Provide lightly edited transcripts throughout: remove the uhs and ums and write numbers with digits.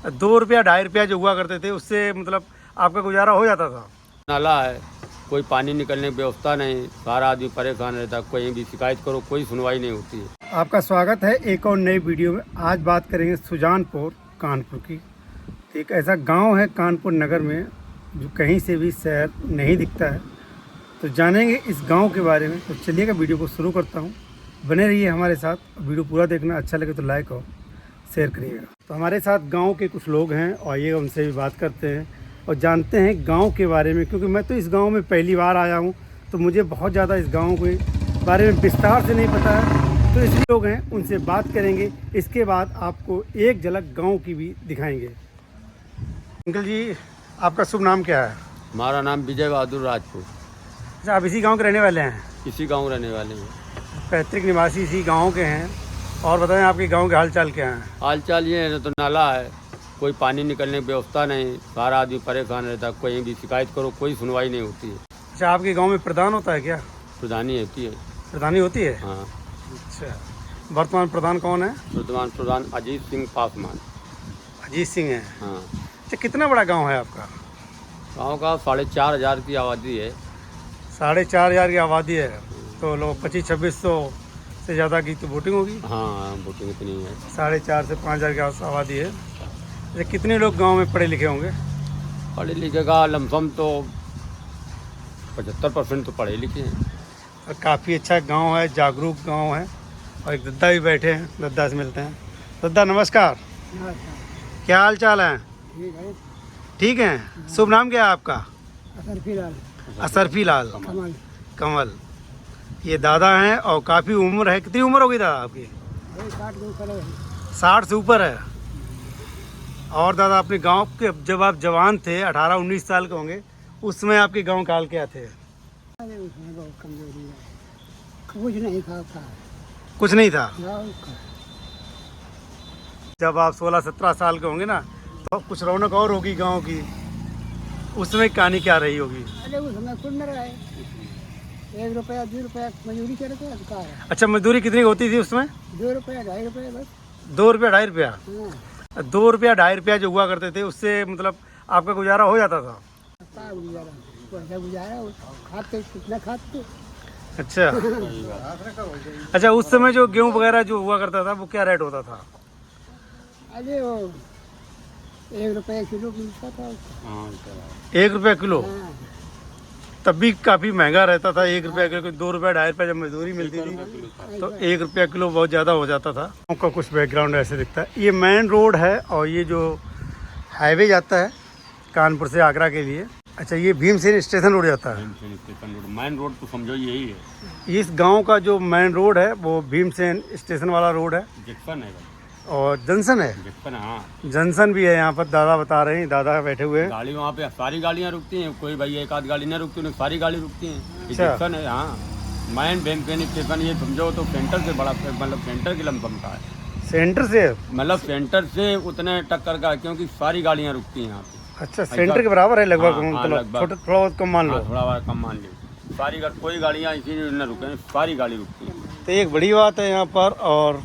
₹2 ₹2.5 जो हुआ करते थे उससे मतलब आपका गुजारा हो जाता था। नाला है, कोई पानी निकलने की व्यवस्था नहीं, सारा आदमी परेशान रहता, कहीं भी शिकायत करो कोई सुनवाई नहीं होती है। आपका स्वागत है एक और नई वीडियो में। आज बात करेंगे सुजानपुर कानपुर की। एक ऐसा गांव है कानपुर नगर में जो कहीं से भी शहर नहीं दिखता है, तो जानेंगे इस गांव के बारे में। तो चलिएगा वीडियो को शुरू करता हूं, बने रहिए हमारे साथ। वीडियो पूरा देखना, अच्छा लगे तो लाइक और शेयर करिएगा। तो हमारे साथ गांव के कुछ लोग हैं, आइए उनसे भी बात करते हैं और जानते हैं गांव के बारे में, क्योंकि मैं तो इस गांव में पहली बार आया हूं, तो मुझे बहुत ज़्यादा इस गांव के बारे में विस्तार से नहीं पता है। तो इसलिए लोग हैं, उनसे बात करेंगे। इसके बाद आपको एक झलक गांव की भी दिखाएंगे। अंकल जी, आपका शुभ नाम क्या है? हमारा नाम विजय बहादुर राजपूत। अच्छा, आप इसी गांव के रहने वाले हैं? इसी गांव रहने वाले हैं। पैतृक निवासी इसी गांव के हैं। और बताएं आपके गांव के हालचाल क्या हैं? हालचाल ये है, तो नाला है, कोई पानी निकलने की व्यवस्था नहीं, सारा आदमी परेशान रहता, कहीं भी शिकायत करो कोई सुनवाई नहीं होती है। अच्छा, आपके गांव में प्रधान होता है क्या? प्रधानी होती है। प्रधानी होती है? हाँ। अच्छा, वर्तमान प्रधान कौन है? वर्तमान प्रधान अजीत सिंह पासवान। अजीत सिंह है। हाँ। अच्छा, कितना बड़ा गांव है आपका? गाँव का 4,500 की आबादी है। 4,500 की आबादी है, तो लोग 2500-2600 से ज़्यादा की तो वोटिंग होगी। हाँ, वोटिंग इतनी है। 4,500 से 5,000 की आबादी है। अच्छा, कितने लोग गांव में पढ़े लिखे होंगे? पढ़े लिखे का लमसम तो 75% तो पढ़े लिखे हैं। और काफ़ी अच्छा गांव है, जागरूक गांव है। और एक दद्दा भी बैठे हैं, दद्दा से मिलते हैं। दद्दा नमस्कार, क्या हाल चाल है? ठीक है। शुभ नाम क्या है आपका? असरफी लाल कमल। ये दादा हैं और काफ़ी उम्र है। कितनी उम्र होगी दादा आपकी? 60 से ऊपर है। और दादा, अपने गांव के जब आप जवान थे, 18-19 साल के होंगे, उस समय आपके गांव काल क्या थे? उसमें बहुत कमजोरी है, कुछ नहीं खाता। कुछ नहीं था। जब आप 16-17 साल के होंगे ना, तो कुछ रौनक और होगी गांव की। उस समय कहानी क्या रही होगी? अरे उस समय कुछ न रहा है, 1 रुपया 2 रुपया मजदूरी करके अधिकार है। अच्छा, मजदूरी कितनी होती थी उसमें? 2 रुपया 2.5 रुपया बस। ₹2 ₹2.5? हाँ, ₹2 जो हुआ करते थे उससे मतलब आपका गुजारा हो जाता था? का गुजारा, वैसा गुजारा, खाते कितना खाते। अच्छा। अच्छा, उस समय जो गेहूं वगैरह जो हुआ करता था वो क्या रेट होता था? अरे वो 1 रुपया किलो मिलता था उसका। हाँ, ₹1 किलो? हाँ, तब भी काफ़ी महंगा रहता था। ₹1 किलो, ₹2 ₹2.5 जब मजदूरी मिलती थी तो ₹1 किलो बहुत ज़्यादा हो जाता था। गाँव का कुछ बैकग्राउंड ऐसे दिखता है। ये मेन रोड है और ये जो हाईवे जाता है कानपुर से आगरा के लिए। अच्छा, ये भीमसेन स्टेशन रोड जाता है। मेन रोड तो समझो यही है। इस गांव का जो मेन रोड है वो भीमसेन स्टेशन वाला रोड है जंक्शन है। और जंक्शन है। जंक्शन, हाँ। जंक्शन भी है यहाँ पर। दादा बता रहे हैं, दादा बैठे हुए हैं। गाड़ी वहाँ पे सारी गाड़ियाँ रुकती हैं, कोई भाई एक आध गाड़ी नहीं रुकती, उन्हें सारी गाड़ी रुकती हैं। ये अच्छा। जंक्शन है। हाँ, मेन भीमसेन स्टेशन ये समझो तो सेंटर से बड़ा, मतलब सेंटर की लमसम का है। सेंटर से? मतलब सेंटर से उतने टक्कर का है, क्योंकि सारी गाड़ियाँ रुकती हैं यहाँ पे। अच्छा, सेंटर के बराबर है लगभग। हाँ, मतलब लगभग। छोटा थोड़ा बहुत कम मान लो। हाँ, थोड़ा बहुत कम मान लो। सारी कोई गाड़ियाँ इसी न रुके, सारी गाड़ी रुकती हैं। तो एक बड़ी बात है यहाँ पर। और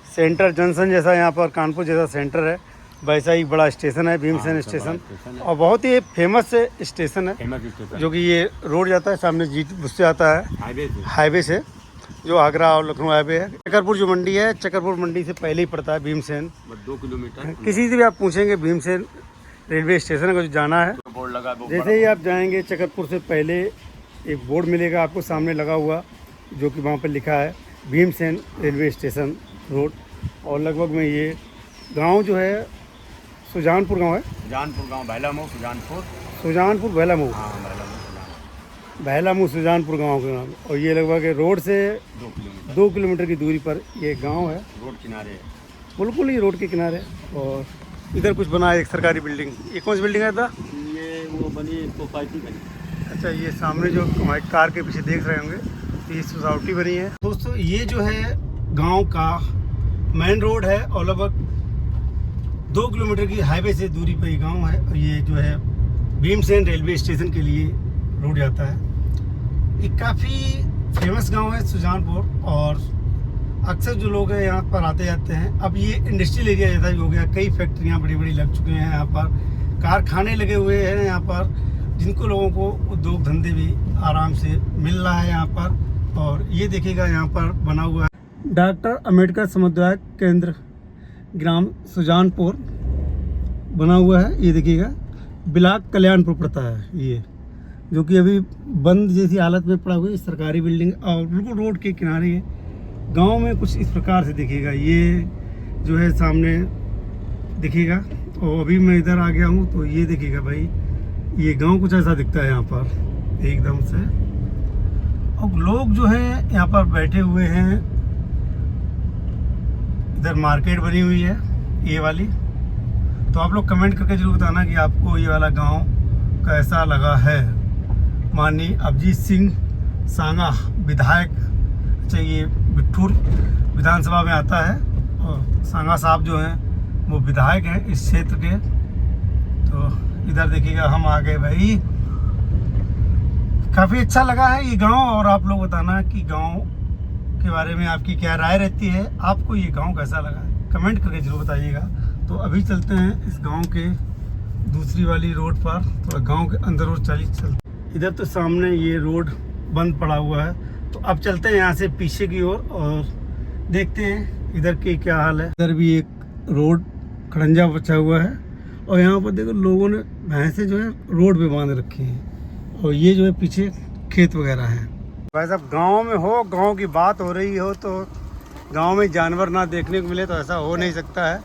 सेंटर जंक्शन जैसा यहाँ पर कानपुर जैसा सेंटर है, वैसा ही बड़ा स्टेशन है भीमसेन हाँ, स्टेशन। स्टेशन है। और बहुत ही फेमस स्टेशन है, फेमस स्टेशन जो कि ये रोड जाता है सामने जीत उससे आता है हाईवे से, जो आगरा और लखनऊ हाईवे है। चकरपुर जो मंडी है, चकरपुर मंडी से पहले ही पड़ता है भीमसेन। 2 किलोमीटर। किसी से भी आप पूछेंगे भीमसेन रेलवे स्टेशन को जो जाना है, बोर्ड लगा, जैसे ही आप जाएंगे चकरपुर से पहले एक बोर्ड मिलेगा आपको सामने लगा हुआ, जो कि वहाँ पर लिखा है भीमसेन रेलवे स्टेशन रोड। और लगभग में ये गांव जो है सुजानपुर गांव है। सुजानपुर गांव, भैलामऊ सुजानपुर। सुजानपुर भैलामऊ। हाँ, भैलामऊ सुजानपुर। भैलामऊ सुजानपुर गांव के नाम। और ये लगभग रोड से 2 किलोमीटर की दूरी पर ये गांव है। रोड किनारे है। बिल्कुल ही रोड के किनारे। और इधर कुछ बना है एक सरकारी बिल्डिंग। ये कौन सी बिल्डिंग है था? ये वो बनी सोसाइटी बनी। अच्छा, ये सामने जो हमारे कार के पीछे देख रहे होंगे, तो ये सोसाइटी बनी है। दोस्तों, ये जो है गांव का मेन रोड है और लगभग 2 किलोमीटर की हाईवे से दूरी पर ये गांव है। और ये जो है भीमसेन रेलवे स्टेशन के लिए रोड जाता है। ये काफ़ी फेमस गांव है सुजानपुर। और अक्सर जो लोग हैं यहाँ पर आते जाते हैं। अब ये इंडस्ट्रियल एरिया जैसा भी हो गया, कई फैक्ट्रियाँ बड़ी बड़ी लग चुके हैं यहाँ पर, कारखाने लगे हुए हैं यहाँ पर, जिनको लोगों को उद्योग धंधे भी आराम से मिल रहा है यहाँ पर। और ये देखिएगा यहाँ पर बना हुआ है डॉक्टर अम्बेडकर समुदाय केंद्र ग्राम सुजानपुर बना हुआ है। ये देखिएगा ब्लॉक कल्याणपुर पड़ता है ये, जो कि अभी बंद जैसी हालत में पड़ा हुआ है, सरकारी बिल्डिंग और बिल्कुल रोड के किनारे है। गांव में कुछ इस प्रकार से दिखेगा, ये जो है सामने दिखेगा। और अभी मैं इधर आ गया हूँ तो ये देखिएगा भाई, ये गांव कुछ ऐसा दिखता है यहाँ पर एकदम से। और लोग जो हैं यहाँ पर बैठे हुए हैं, इधर मार्केट बनी हुई है ये वाली। तो आप लोग कमेंट करके जरूर बताना कि आपको ये वाला गांव कैसा लगा है। माननीय अभिजीत सिंह सांगा विधायक, अच्छा ये बिट्ठूर विधानसभा में आता है, और सांगा साहब जो हैं वो विधायक हैं इस क्षेत्र के। तो इधर देखिएगा हम आ गए भाई, काफ़ी अच्छा लगा है ये गांव। और आप लोग बताना कि गांव के बारे में आपकी क्या राय रहती है, आपको ये गांव कैसा लगा है, कमेंट करके जरूर बताइएगा। तो अभी चलते हैं इस गांव के दूसरी वाली रोड पर, थोड़ा गांव के अंदर और चलते। इधर तो सामने ये रोड बंद पड़ा हुआ है, तो अब चलते हैं यहाँ से पीछे की ओर और देखते हैं इधर की क्या हाल है। इधर भी एक रोड खड़ंजा बचा हुआ है, और यहाँ पर देखो लोगों ने भैंसे जो है रोड पे बांध रखी हैं, और ये जो है पीछे खेत वगैरह है। भाई साहब गाँव में हो, गाँव की बात हो रही हो, तो गाँव में जानवर ना देखने को मिले तो ऐसा हो नहीं सकता है।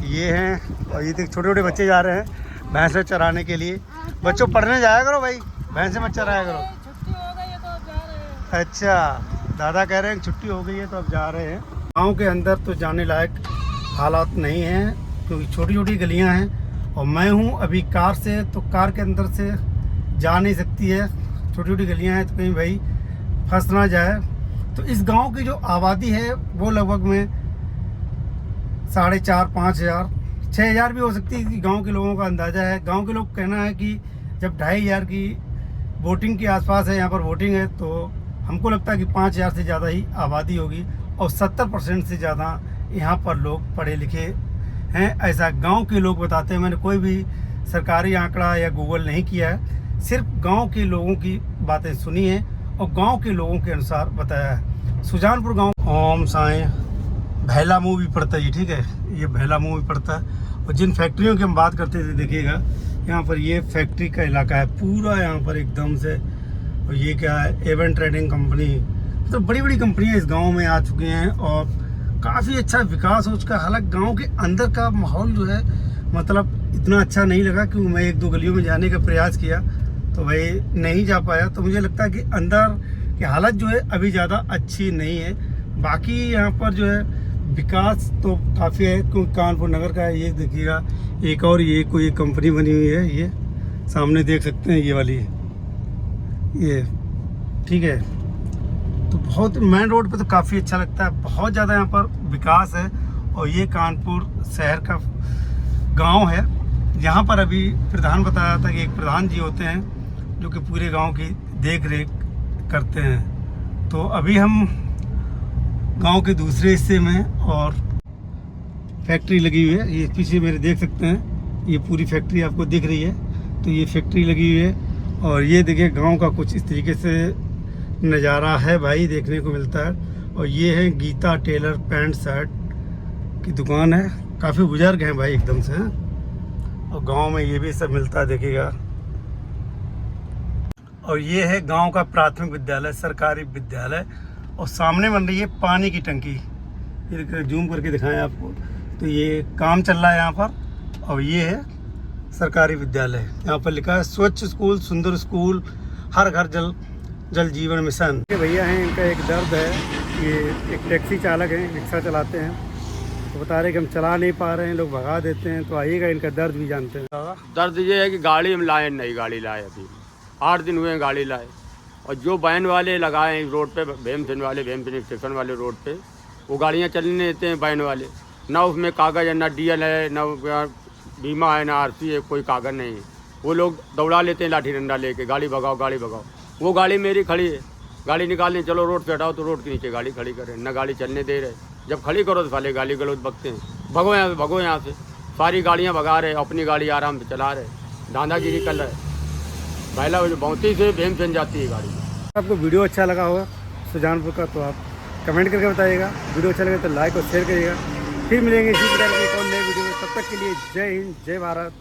ये हैं, और ये छोटे छोटे बच्चे जा रहे हैं भैंसे चराने के लिए। बच्चों पढ़ने जाया करो भाई, भैंसे मत चराया करो। छुट्टी हो गई है तो अब जा रहे हैं। अच्छा, दादा कह रहे हैं छुट्टी हो गई है तो अब जा रहे हैं। गांव के अंदर तो जाने लायक हालात नहीं हैं, क्योंकि छोटी छोटी गलियां हैं, और मैं हूं अभी कार से, तो कार के अंदर से जा नहीं सकती है, छोटी छोटी गलियां हैं, तो कहीं भाई फंस ना जाए। तो इस गांव की जो आबादी है वो लगभग में 4,500, 5,000, 6,000 भी हो सकती है, गांव के लोगों का अंदाज़ा है। गांव के लोग कहना है कि जब 2,500 की वोटिंग के आसपास है, यहाँ पर वोटिंग है, तो हमको लगता है कि 5,000 से ज़्यादा ही आबादी होगी, और 70% से ज़्यादा यहाँ पर लोग पढ़े लिखे हैं, ऐसा गांव के लोग बताते हैं। मैंने कोई भी सरकारी आंकड़ा या गूगल नहीं किया है, सिर्फ गांव के लोगों की बातें सुनी हैं और गांव के लोगों के अनुसार बताया है। सुजानपुर गांव ओम साई भैला मुँह भी पड़ता है ये, ठीक है, ये भैला मुँह भी पड़ता है। और जिन फैक्ट्रियों की हम बात करते थे, देखिएगा यहाँ पर ये फैक्ट्री का इलाका है पूरा यहाँ पर एकदम से। और ये क्या है, एवन ट्रेडिंग कंपनी, तो बड़ी बड़ी कंपनियाँ इस गांव में आ चुकी हैं, और काफ़ी अच्छा विकास हो चुका है। हालांकि गांव के अंदर का माहौल जो है मतलब इतना अच्छा नहीं लगा, क्योंकि मैं 1-2 गलियों में जाने का प्रयास किया तो भाई नहीं जा पाया। तो मुझे लगता है कि अंदर की हालत जो है अभी ज़्यादा अच्छी नहीं है। बाकी यहाँ पर जो है विकास तो काफ़ी है, क्योंकि कानपुर नगर का है। ये देखिएगा एक और ये कोई कंपनी बनी हुई है, ये सामने देख सकते हैं ये वाली, ये ठीक है। तो बहुत मेन रोड पे तो काफ़ी अच्छा लगता है, बहुत ज़्यादा यहाँ पर विकास है। और ये कानपुर शहर का गांव है। यहाँ पर अभी प्रधान बताया था कि एक प्रधान जी होते हैं जो कि पूरे गांव की देख रेख करते हैं। तो अभी हम गांव के दूसरे हिस्से में, और फैक्ट्री लगी हुई है, ये पीछे मेरे देख सकते हैं, ये पूरी फैक्ट्री आपको दिख रही है। तो ये फैक्ट्री लगी हुई है, और ये देखिए गांव का कुछ इस तरीके से नज़ारा है भाई, देखने को मिलता है। और ये है गीता टेलर पैंट शर्ट की दुकान है, काफ़ी बुजुर्ग हैं भाई एकदम से। और गांव में ये भी सब मिलता है, देखिएगा। और ये है गांव का प्राथमिक विद्यालय, सरकारी विद्यालय, और सामने बन रही है पानी की टंकी। ये जूम करके दिखाएं आपको, तो ये काम चल रहा है यहाँ पर। और ये है सरकारी विद्यालय, यहाँ पर लिखा है स्वच्छ स्कूल सुंदर स्कूल हर घर जल जीवन मिशन। ये भैया हैं, इनका एक दर्द है, ये एक टैक्सी चालक हैं, रिक्शा चलाते हैं, तो बता रहे कि हम चला नहीं पा रहे हैं, लोग भगा देते हैं। तो आइएगा, इनका दर्द भी जानते हैं। दर्द ये है कि गाड़ी हम लाए, नई गाड़ी लाए, अभी 8 दिन हुए हैं गाड़ी लाए, और जो बैन वाले लगाए हैं रोड पे, भीमसेन वाले, भीमसेन स्टेशन वाले रोड पे, वो गाड़ियाँ चलने देते हैं बैन वाले, ना उसमें कागज़ है, ना DL है, ना बीमा है, ना RC है, कोई कागज़ नहीं है। वो लोग दौड़ा लेते हैं लाठी डंडा लेके, गाड़ी भगाओ गाड़ी भगाओ। वो गाड़ी मेरी खड़ी है, गाड़ी निकालने चलो रोड पे हटाओ तो रोड के नीचे गाड़ी खड़ी करें, न गाड़ी चलने दे रहे। जब खड़ी करो तो साले गाली गलौज बकते हैं, भगो यहाँ से, भगो यहाँ से। सारी गाड़ियाँ भगा रहे, अपनी गाड़ी आराम से चला रहे, दादागिरी कर रहे। पहला जो बहुती से भीमसेन जाती है गाड़ी। आपको वीडियो अच्छा लगा होगा सुजानपुर का तो आप कमेंट करके बताइएगा। वीडियो अच्छा लगे तो लाइक और शेयर करिएगा। फिर मिलेंगे इसी प्रकार की एक और नई वीडियो में। तब तक के लिए जय हिंद, जय भारत।